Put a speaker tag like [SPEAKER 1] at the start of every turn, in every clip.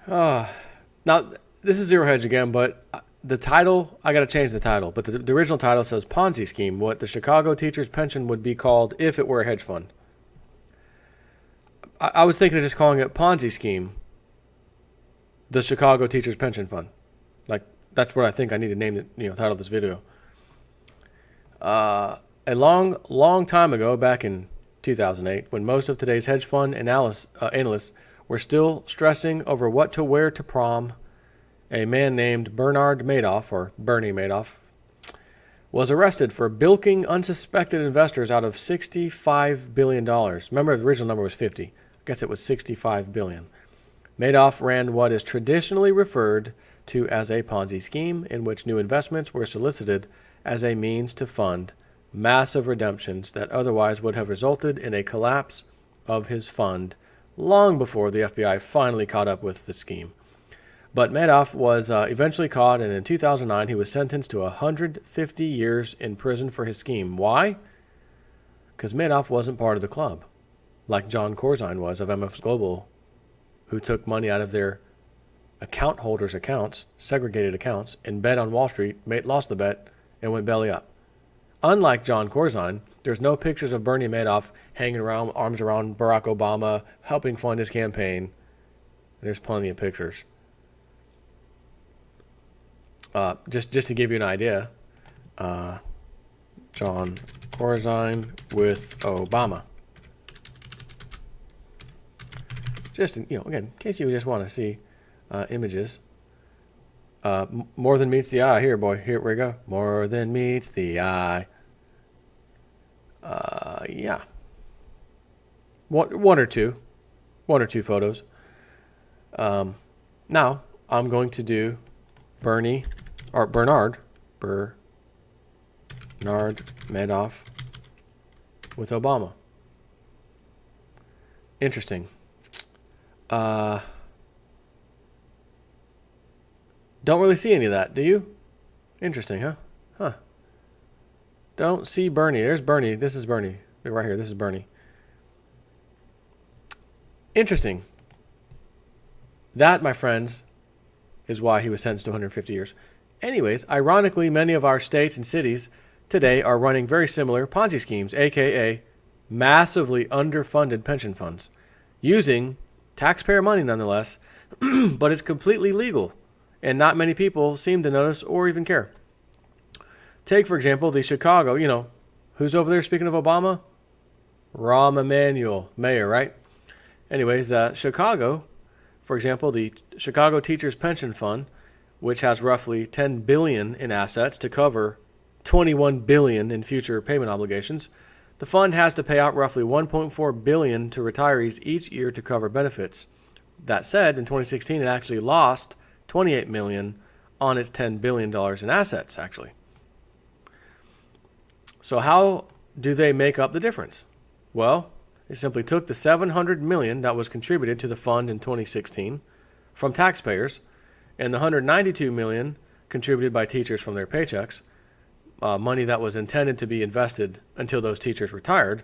[SPEAKER 1] Now, this is Zero Hedge again, but the title, I got to change the title. But the original title says Ponzi scheme, what the Chicago teachers' pension would be called if it were a hedge fund. I was thinking of just calling it Ponzi scheme, the Chicago teachers' pension fund. Like, that's what I think I need to name the title of this video. A long time ago, back in 2008, when most of today's hedge fund analysts were still stressing over what to wear to prom, a man named Bernard Madoff, or Bernie Madoff, was arrested for bilking unsuspected investors out of $65 billion. Remember, the original number was 50. I guess it was $65 billion. Madoff ran what is traditionally referred to as a Ponzi scheme, in which new investments were solicited as a means to fund massive redemptions that otherwise would have resulted in a collapse of his fund long before the FBI finally caught up with the scheme. But Madoff was eventually caught, and in 2009 he was sentenced to 150 years in prison for his scheme. Why? Because Madoff wasn't part of the club, like John Corzine was of MF's Global, who took money out of their account holders' accounts, segregated accounts, and bet on Wall Street, lost the bet, and went belly up. Unlike John Corzine, there's no pictures of Bernie Madoff hanging around, arms around Barack Obama, helping fund his campaign. There's plenty of pictures. Just to give you an idea, John Corzine with Obama. Just again, in case you just want to see images. More than meets the eye. Here, boy. Here we go. More than meets the eye. Yeah. One or two photos. Now I'm going to do Bernard Madoff with Obama. Interesting. Don't really see any of that, do you? Interesting, huh? Huh. Don't see Bernie. There's Bernie. This is Bernie. Right here. This is Bernie. Interesting. That, my friends, is why he was sentenced to 150 years. Anyways, ironically, many of our states and cities today are running very similar Ponzi schemes, aka massively underfunded pension funds, using taxpayer money nonetheless, but it's completely legal, and not many people seem to notice or even care. Take, for example, the Chicago, who's over there speaking of Obama? Rahm Emanuel, mayor, right? Anyways, Chicago, for example, the Chicago Teachers Pension Fund, which has roughly $10 billion in assets to cover $21 billion in future payment obligations, the fund has to pay out roughly $1.4 billion to retirees each year to cover benefits. That said, in 2016, it actually lost $28 million on its $10 billion in assets, actually. So how do they make up the difference? Well, they simply took the $700 million that was contributed to the fund in 2016 from taxpayers and the $192 million contributed by teachers from their paychecks, money that was intended to be invested until those teachers retired,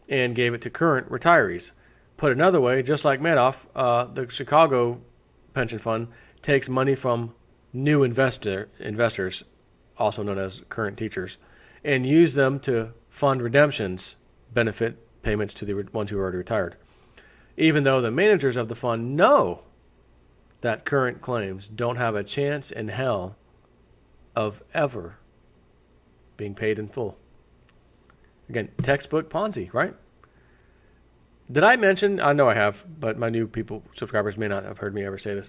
[SPEAKER 1] and gave it to current retirees. Put another way, just like Madoff, the Chicago pension fund takes money from new investors, also known as current teachers, and use them to fund redemptions, benefit payments to the ones who are already retired. Even though the managers of the fund know that current claims don't have a chance in hell of ever being paid in full. Again, textbook Ponzi, right? Did I mention, I know I have, but my new subscribers may not have heard me ever say this,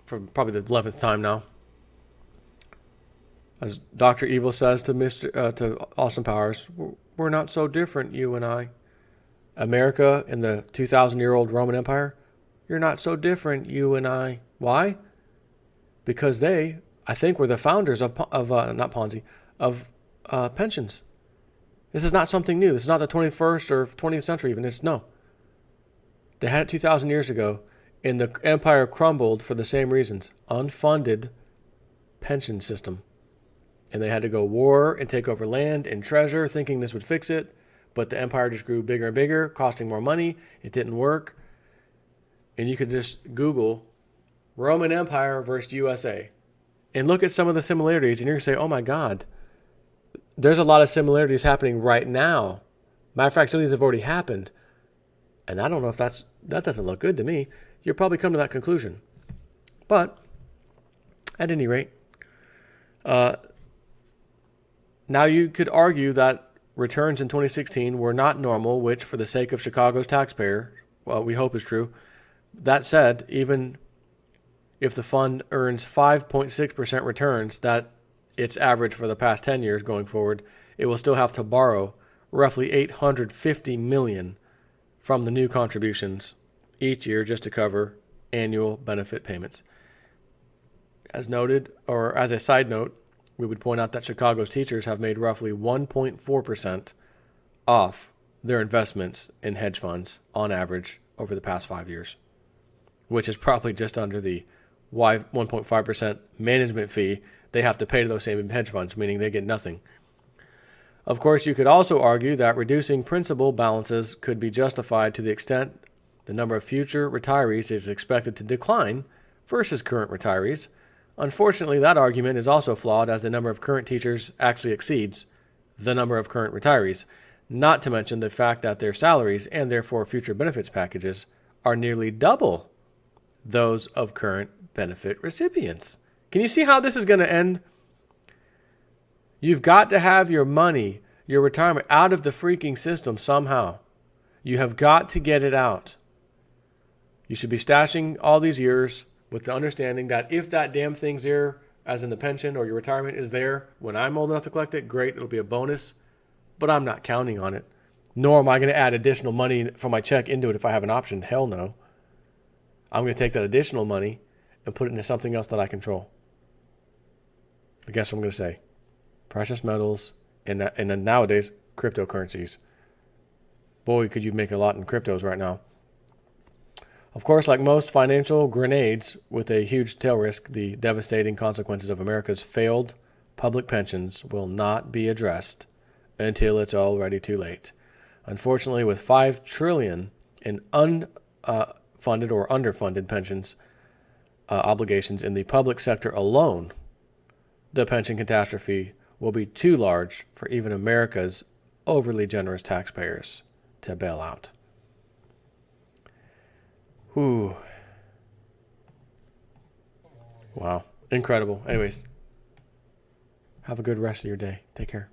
[SPEAKER 1] for probably the 11th time now. As Dr. Evil says to to Austin Powers, we're not so different, you and I. America in the 2,000-year-old Roman Empire, you're not so different, you and I. Why? Because they, I think, were the founders of not Ponzi, of pensions. This is not something new. This is not the 21st or 20th century even. No. They had it 2,000 years ago, and the empire crumbled for the same reasons. Unfunded pension system. And they had to go war and take over land and treasure, thinking this would fix it. But the empire just grew bigger and bigger, costing more money. It didn't work. and you could just Google Roman Empire versus USA and look at some of the similarities, and you're going to say, oh my God, there's a lot of similarities happening right now. Matter of fact, some of these have already happened. And I don't know if that doesn't look good to me. You'll probably come to that conclusion. But at any rate, now you could argue that returns in 2016 were not normal, which for the sake of Chicago's taxpayer, well, we hope is true. That said, even if the fund earns 5.6% returns, that its average for the past 10 years going forward, it will still have to borrow roughly $850 million from the new contributions each year just to cover annual benefit payments. As noted, or as a side note, we would point out that Chicago's teachers have made roughly 1.4% off their investments in hedge funds on average over the past 5 years, which is probably just under the 1.5% management fee they have to pay to those same hedge funds, meaning they get nothing. Of course, you could also argue that reducing principal balances could be justified to the extent the number of future retirees is expected to decline versus current retirees. Unfortunately, that argument is also flawed as the number of current teachers actually exceeds the number of current retirees, not to mention the fact that their salaries and therefore future benefits packages are nearly double those of current benefit recipients. Can you see how this is going to end? You've got to have your money, your retirement, out of the freaking system somehow. You have got to get it out. You should be stashing all these years with the understanding that if that damn thing's there, as in the pension or your retirement is there, when I'm old enough to collect it, great, it'll be a bonus. But I'm not counting on it. Nor am I going to add additional money from my check into it if I have an option. Hell no. I'm going to take that additional money and put it into something else that I control. I guess what I'm going to say. Precious metals and then nowadays, cryptocurrencies. Boy, could you make a lot in cryptos right now. Of course, like most financial grenades with a huge tail risk, the devastating consequences of America's failed public pensions will not be addressed until it's already too late. Unfortunately, with $5 trillion in unfunded or underfunded pensions obligations in the public sector alone, the pension catastrophe will be too large for even America's overly generous taxpayers to bail out. Whew. Wow. Incredible. Anyways, have a good rest of your day. Take care.